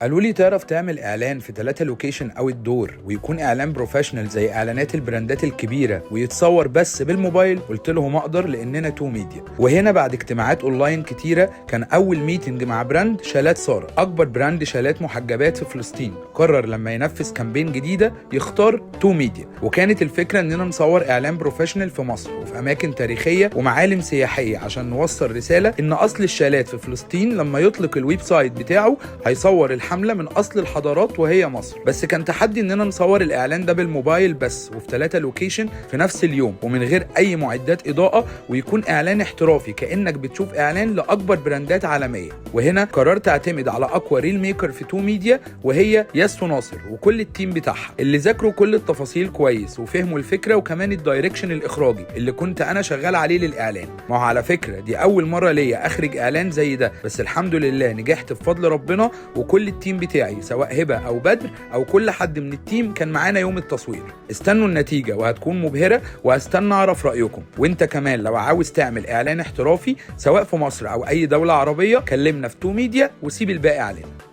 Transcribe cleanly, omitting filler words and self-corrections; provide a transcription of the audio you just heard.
قالوا لي تعرف تعمل اعلان في 3 لوكيشن او الدور ويكون اعلان بروفيشنال زي اعلانات البراندات الكبيره ويتصور بس بالموبايل؟ قلت لهم اقدر لاننا تو ميديا. وهنا بعد اجتماعات اونلاين كتيره كان اول ميتنج مع براند شالات ساره، اكبر براند شالات محجبات في فلسطين، قرر لما ينفذ كامبين جديده يختار تو ميديا. وكانت الفكره اننا نصور اعلان بروفيشنال في مصر وفي اماكن تاريخيه ومعالم سياحيه عشان نوصل رساله ان اصل الشالات في فلسطين لما يطلق الويب سايت بتاعه هيصور حملة من أصل الحضارات وهي مصر. بس كان تحدي إننا نصور الإعلان ده بالموبايل بس وفي 3 لوكيشن في نفس اليوم ومن غير أي معدات إضاءة، ويكون إعلان احترافي كأنك بتشوف إعلان لأكبر براندات عالمية. وهنا قررت أعتمد على أقوى ريل ميكر في تو ميديا وهي ياسو ناصر وكل التيم بتاعها اللي ذاكروا كل التفاصيل كويس وفهموا الفكرة وكمان الدايركشن الإخراجي اللي كنت أنا شغال عليه للإعلان. ما هو على فكرة دي أول مرة ليا أخرج إعلان زي ده، بس الحمد لله نجحت بفضل ربنا وكل التيم بتاعي سواء هبة أو بدر أو كل حد من التيم كان معانا يوم التصوير. استنوا النتيجة وهتكون مبهرة، وهستنى أعرف رأيكم. وانت كمان لو عاوز تعمل إعلان احترافي سواء في مصر أو أي دولة عربية كلمنا في تو ميديا وسيب الباقي علينا.